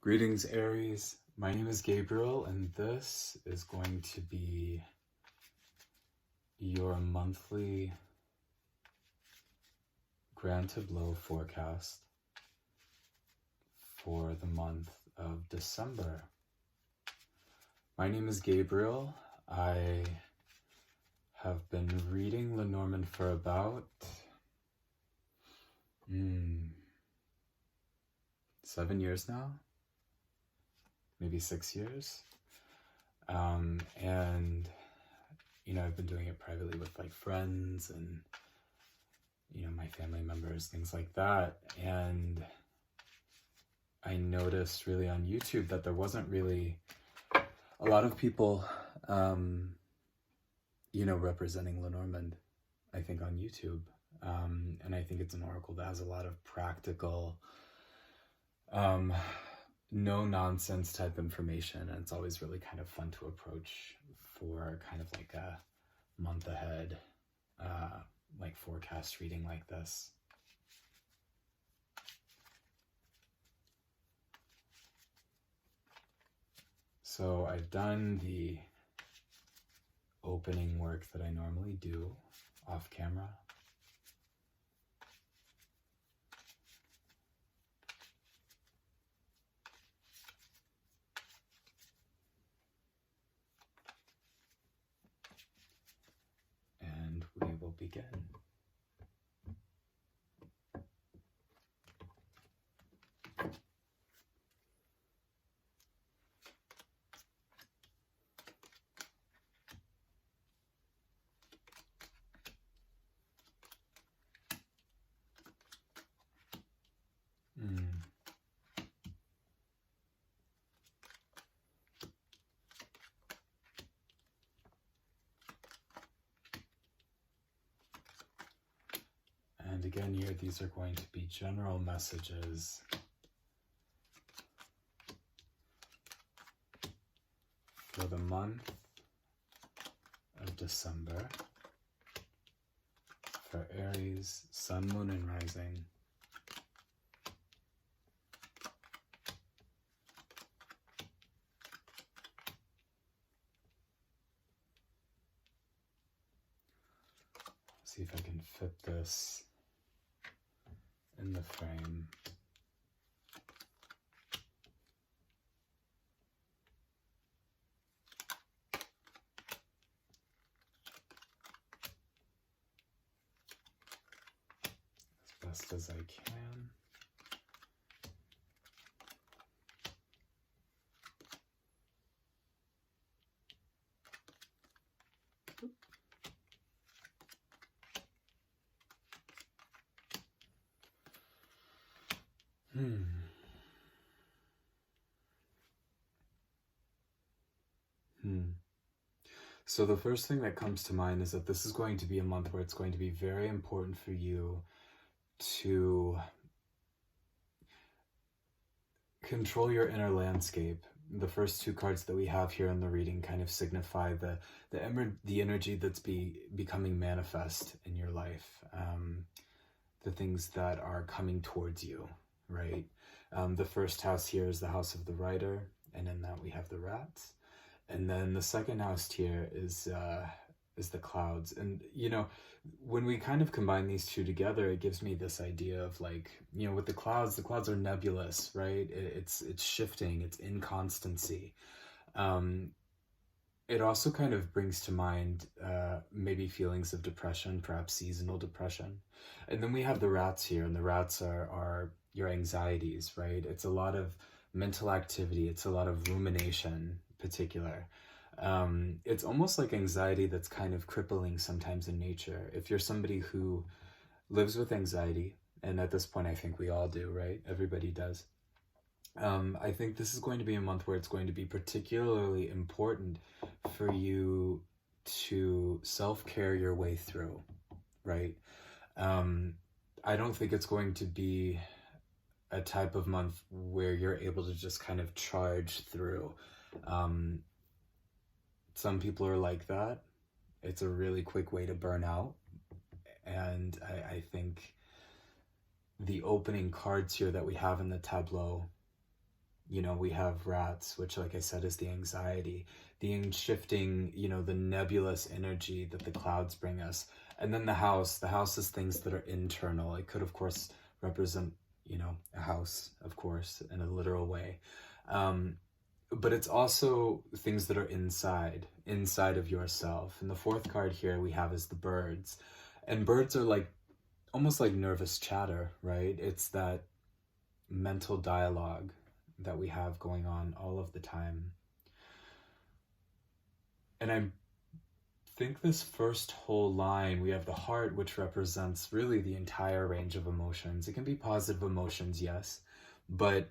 Greetings, Aries. My name is Gabriel, and this is going to be your monthly Grand Tableau forecast for the month of December. My name is Gabriel. I have been reading Lenormand for about 7 years now. Maybe 6 years. And, I've been doing it privately with like friends and, my family members, things like that. And I noticed really on YouTube that there wasn't really a lot of people, representing Lenormand, I think, on YouTube. And I think it's an oracle that has a lot of practical, no nonsense type information, and it's always really kind of fun to approach for kind of like a month ahead like forecast reading like this. So I've done the opening work that I normally do off camera. And we will begin. And again here, these are going to be general messages for the month of December for Aries, Sun, Moon, and Rising. See if I can fit this in the frame. As best as I can. So the first thing that comes to mind is that this is going to be a month where it's going to be very important for you to control your inner landscape. The first two cards that we have here in the reading kind of signify the energy that's becoming manifest in your life, the things that are coming towards you, right? The first house here is the house of the writer, and in that we have the rats. And then the second house here is the clouds. And, when we kind of combine these two together, it gives me this idea of like, with the clouds are nebulous, right? It's shifting, it's inconstancy. It also kind of brings to mind maybe feelings of depression, perhaps seasonal depression. And then we have the rats here, and the rats are your anxieties, right? It's a lot of mental activity. It's a lot of rumination, particular. It's almost like anxiety that's kind of crippling sometimes in nature. If you're somebody who lives with anxiety, and at this point I think we all do, right? Everybody does. I think this is going to be a month where it's going to be particularly important for you to self-care your way through, right? I don't think it's going to be a type of month where you're able to just kind of charge through. Some people are like that. It's a really quick way to burn out. And I think the opening cards here that we have in the tableau We have rats, which, like I said, is the anxiety, the shifting, the nebulous energy that the clouds bring us. And then the house is things that are internal. It could, of course, represent, a house, of course, in a literal way. But it's also things that are inside of yourself. And the fourth card here we have is the birds. And birds are like, almost like nervous chatter, right? It's that mental dialogue that we have going on all of the time. And I think this first whole line, we have the heart, which represents really the entire range of emotions. It can be positive emotions, yes, but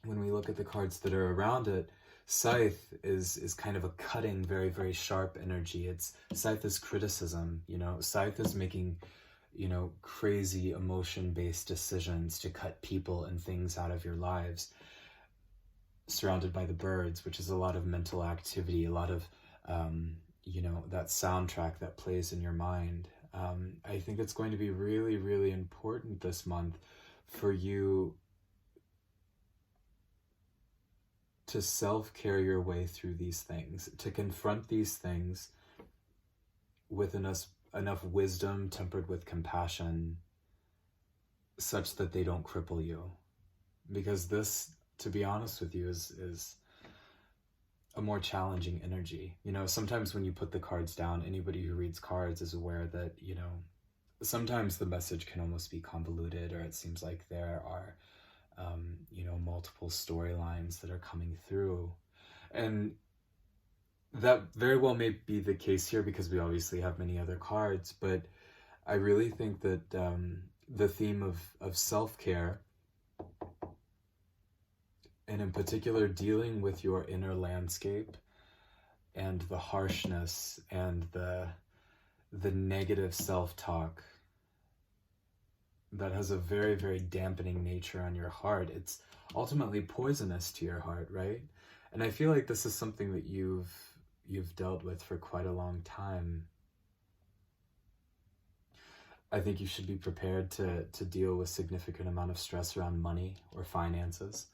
when we look at the cards that are around it, Scythe is kind of a cutting, very, very sharp energy. Scythe is criticism, Scythe is making, crazy emotion-based decisions to cut people and things out of your lives, surrounded by the birds, which is a lot of mental activity, a lot of, that soundtrack that plays in your mind. I think it's going to be really, really important this month for you to self-care your way through these things, to confront these things with enough wisdom tempered with compassion such that they don't cripple you. Because this, to be honest with you, is a more challenging energy. Sometimes when you put the cards down, anybody who reads cards is aware that, sometimes the message can almost be convoluted, or it seems like there are multiple storylines that are coming through. And that very well may be the case here because we obviously have many other cards, but I really think that the theme of self-care, and in particular dealing with your inner landscape and the harshness and the negative self-talk that has a very, very dampening nature on your heart. It's ultimately poisonous to your heart, right? And I feel like this is something that you've dealt with for quite a long time. I think you should be prepared to deal with significant amount of stress around money or finances.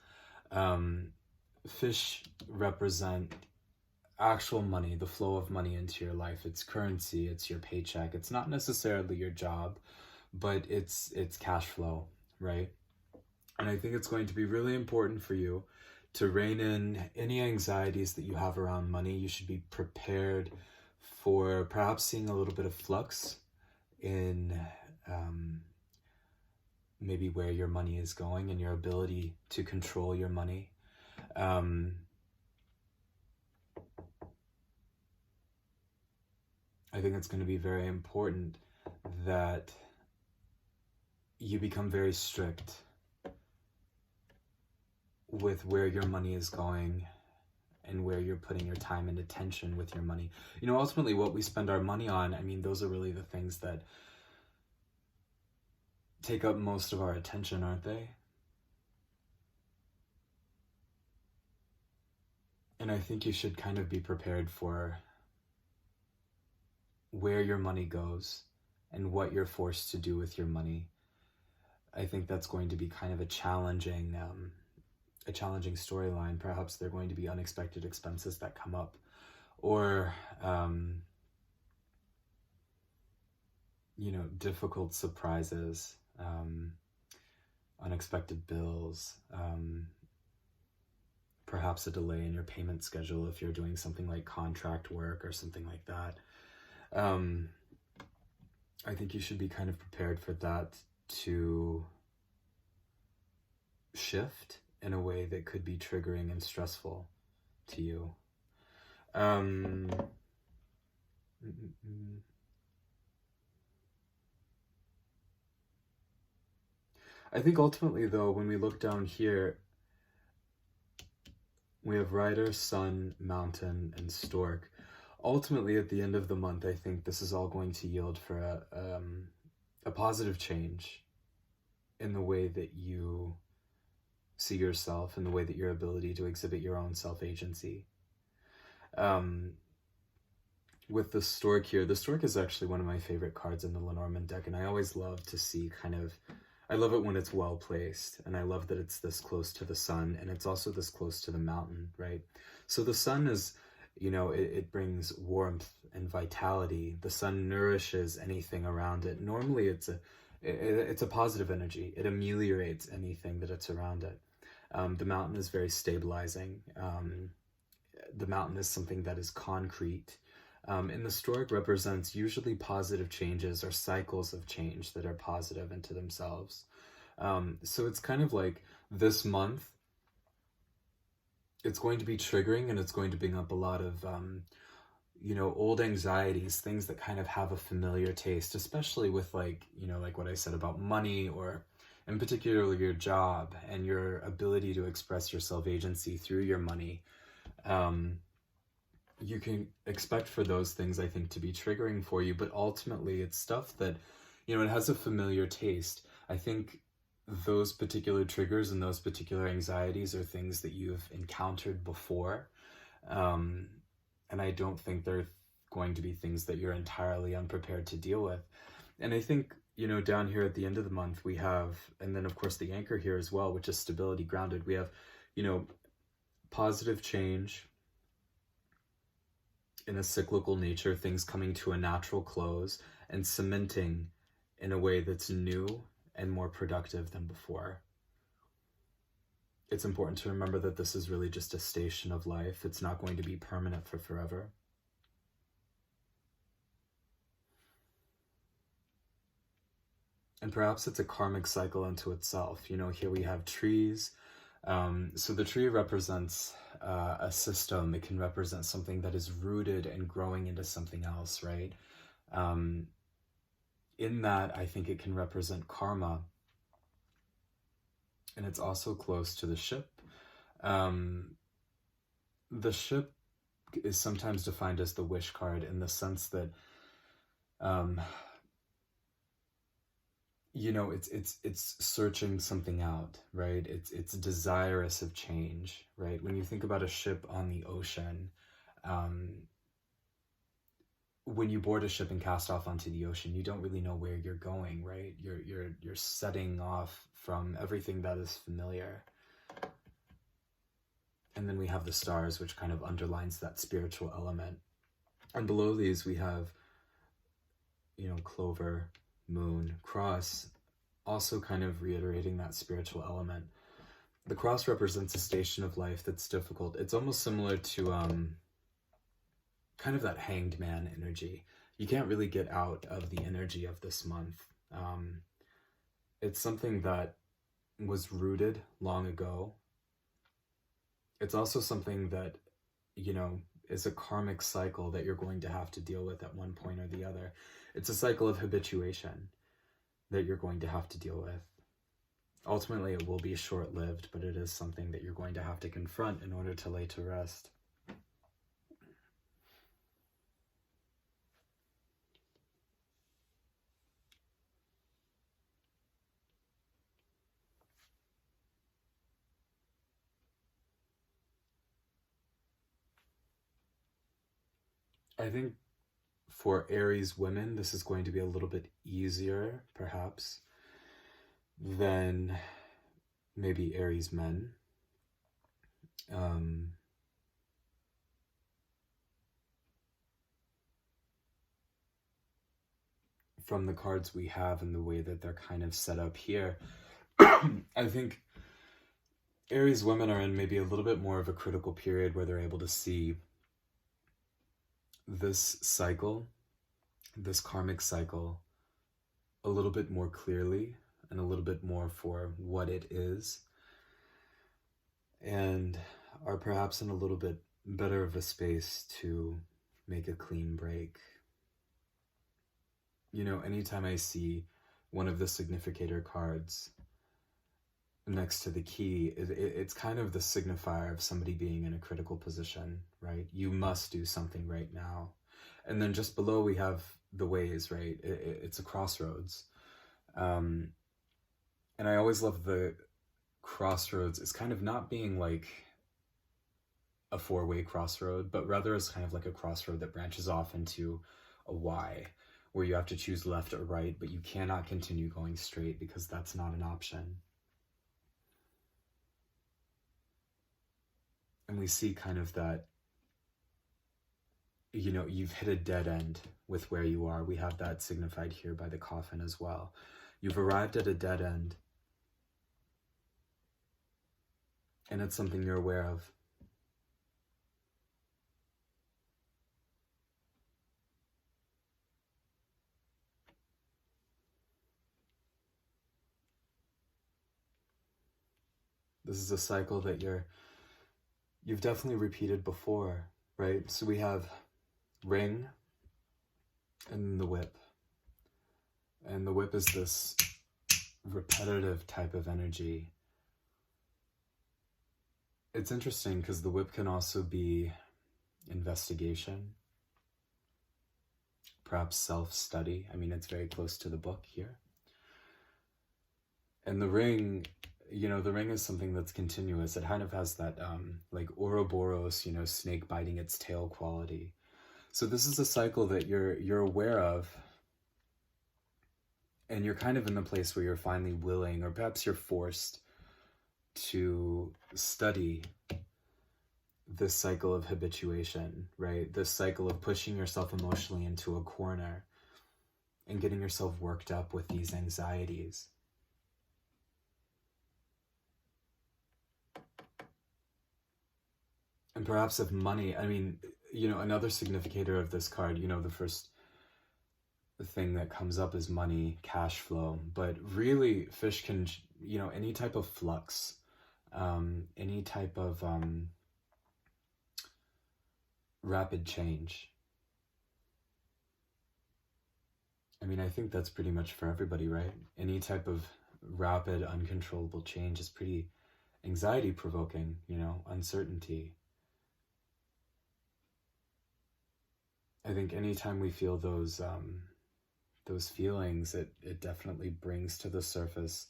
Fish represent actual money, the flow of money into your life. It's currency, it's your paycheck. It's not necessarily your job, but it's cash flow, right? And I think it's going to be really important for you to rein in any anxieties that you have around money. You should be prepared for perhaps seeing a little bit of flux in maybe where your money is going and your ability to control your money. I think it's going to be very important that you become very strict with where your money is going and where you're putting your time and attention with your money. Ultimately what we spend our money on, those are really the things that take up most of our attention, aren't they? And I think you should kind of be prepared for where your money goes and what you're forced to do with your money. I think that's going to be kind of a challenging storyline. Perhaps there are going to be unexpected expenses that come up, or difficult surprises, unexpected bills, perhaps a delay in your payment schedule if you're doing something like contract work or something like that. I think you should be kind of prepared for that to shift in a way that could be triggering and stressful to you. I think ultimately, though, when we look down here, we have Rider, Sun, Mountain, and Stork. Ultimately, at the end of the month, I think this is all going to yield for a positive change in the way that you see yourself, in the way that your ability to exhibit your own self-agency. With the Stork here, the Stork is actually one of my favorite cards in the Lenormand deck, and I always love to see kind of I love it when it's well placed, and I love that it's this close to the sun, and it's also this close to the mountain, right? So the sun is, it brings warmth and vitality. The sun nourishes anything around it. Normally, it's a positive energy. It ameliorates anything that it's around it. The mountain is very stabilizing. The mountain is something that is concrete. And the stork represents usually positive changes or cycles of change that are positive into themselves. So it's kind of like this month, it's going to be triggering, and it's going to bring up a lot of, old anxieties, things that kind of have a familiar taste, especially with like what I said about money, or in particular your job and your ability to express your self-agency through your money. You can expect for those things, I think, to be triggering for you, but ultimately it's stuff that, it has a familiar taste. I think those particular triggers and those particular anxieties are things that you've encountered before. And I don't think they're going to be things that you're entirely unprepared to deal with. And I think, down here at the end of the month, we have, and then of course the anchor here as well, which is stability, grounded. We have, positive change in a cyclical nature, things coming to a natural close and cementing in a way that's new and more productive than before. It's important to remember that this is really just a station of life. It's not going to be permanent for forever. And perhaps it's a karmic cycle unto itself. Here we have trees. So the tree represents a system. It can represent something that is rooted and growing into something else, right? In that, I think it can represent karma. And it's also close to the ship. The ship is sometimes defined as the wish card, in the sense that it's searching something out, right? It's desirous of change, right? When you think about a ship on the ocean, when you board a ship and cast off onto the ocean, you don't really know where you're going, right? You're setting off from everything that is familiar. And then we have the stars, which kind of underlines that spiritual element. And below these we have, clover, moon, cross, also kind of reiterating that spiritual element. The cross represents a station of life that's difficult. It's almost similar to kind of that hanged man energy. You can't really get out of the energy of this month. It's something that was rooted long ago. It's also something that, is a karmic cycle that you're going to have to deal with at one point or the other. It's a cycle of habituation that you're going to have to deal with. Ultimately, it will be short-lived, but it is something that you're going to have to confront in order to lay to rest. I think for Aries women, this is going to be a little bit easier, perhaps, than maybe Aries men. From the cards we have and the way that they're kind of set up here, I think Aries women are in maybe a little bit more of a critical period where they're able to see this cycle, this karmic cycle, a little bit more clearly and a little bit more for what it is, and are perhaps in a little bit better of a space to make a clean break. Anytime I see one of the significator cards next to the key, it's kind of the signifier of somebody being in a critical position, right? You must do something right now. And then just below we have the ways, right? It's a crossroads. And I always love the crossroads. It's kind of not being like a four-way crossroad, but rather as kind of like a crossroad that branches off into a Y, where you have to choose left or right, but you cannot continue going straight because that's not an option. And we see kind of that, you know, you've hit a dead end with where you are. We have that signified here by the coffin as well. You've arrived at a dead end, and it's something you're aware of. This is a cycle that you've definitely repeated before, right? So we have ring and the whip. And the whip is this repetitive type of energy. It's interesting because the whip can also be investigation, perhaps self-study. I mean, it's very close to the book here. And the ring, you know, the ring is something that's continuous. It kind of has that like Ouroboros, you know, snake biting its tail quality. So this is a cycle that you're aware of, and you're kind of in the place where you're finally willing, or perhaps you're forced to study this cycle of habituation, right? This cycle of pushing yourself emotionally into a corner and getting yourself worked up with these anxieties. And perhaps of money, I mean, you know, another significator of this card, you know, the first thing that comes up is money, cash flow. But really, fish can, you know, any type of flux, any type of rapid change. I mean, I think that's pretty much for everybody, right? Any type of rapid, uncontrollable change is pretty anxiety provoking, you know, uncertainty. I think anytime we feel those feelings, it definitely brings to the surface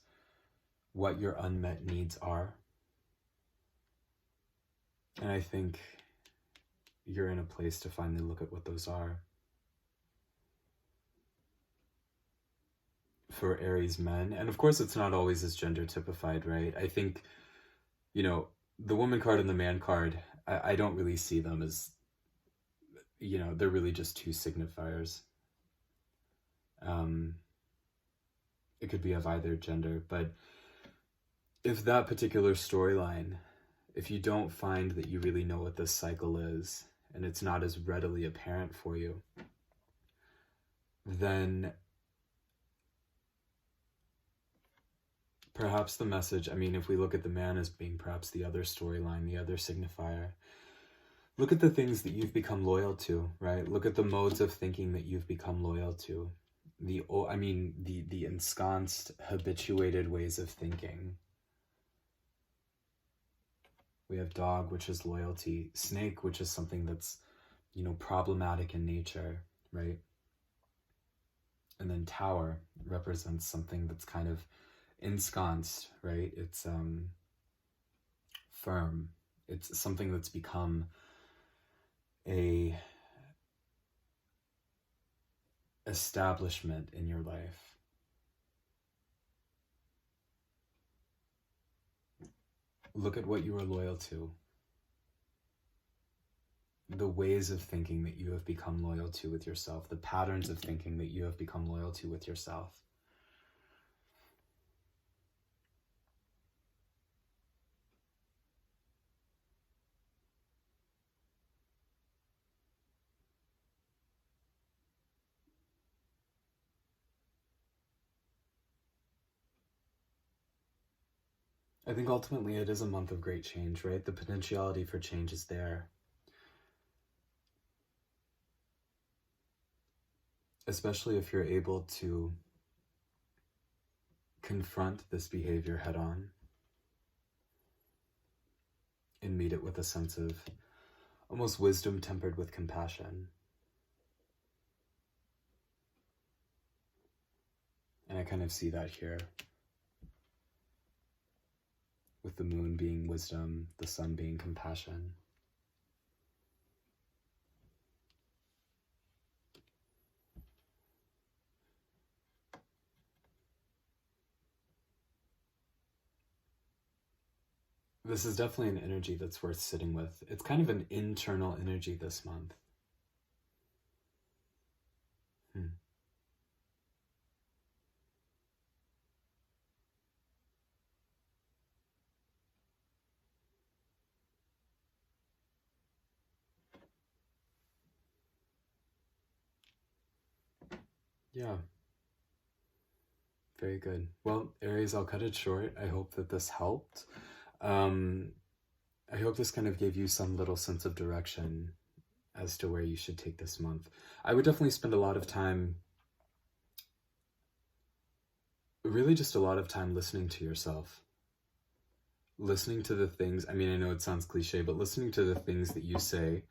what your unmet needs are. And I think you're in a place to finally look at what those are. For Aries men, and of course it's not always as gender typified, right? I think, you know, the woman card and the man card, I don't really see them as, you know, they're really just two signifiers. It could be of either gender, but if that particular storyline, if you don't find that you really know what this cycle is, and it's not as readily apparent for you, then perhaps the message, I mean, if we look at the man as being perhaps the other storyline, the other signifier, look at the things that you've become loyal to, right? Look at the modes of thinking that you've become loyal to. The ensconced, habituated ways of thinking. We have dog, which is loyalty. Snake, which is something that's, you know, problematic in nature, right? And then tower represents something that's kind of ensconced, right? It's firm. It's something that's become a establishment in your life. Look at what you are loyal to. The ways of thinking that you have become loyal to with yourself. The patterns of thinking that you have become loyal to with yourself. I think ultimately it is a month of great change, right? The potentiality for change is there. Especially if you're able to confront this behavior head on and meet it with a sense of almost wisdom tempered with compassion. And I kind of see that here, with the moon being wisdom, the sun being compassion. This is definitely an energy that's worth sitting with. It's kind of an internal energy this month. Hmm. Yeah, very good. Well, Aries, I'll cut it short. I hope that this helped. Um, I hope this kind of gave you some little sense of direction as to where you should take this month. I would definitely spend a lot of time, really just a lot of time listening to yourself. Listening to the things, I mean, I know it sounds cliche, but listening to the things that you say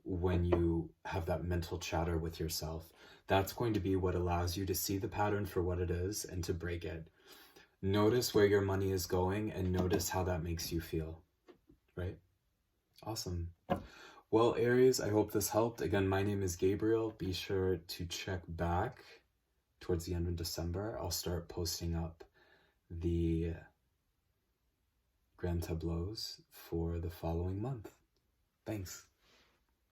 when you have that mental chatter with yourself. That's going to be what allows you to see the pattern for what it is and to break it. Notice where your money is going and notice how that makes you feel, right? Awesome. Well, Aries, I hope this helped. Again, my name is Gabriel. Be sure to check back towards the end of December. I'll start posting up the grand tableaus for the following month. Thanks.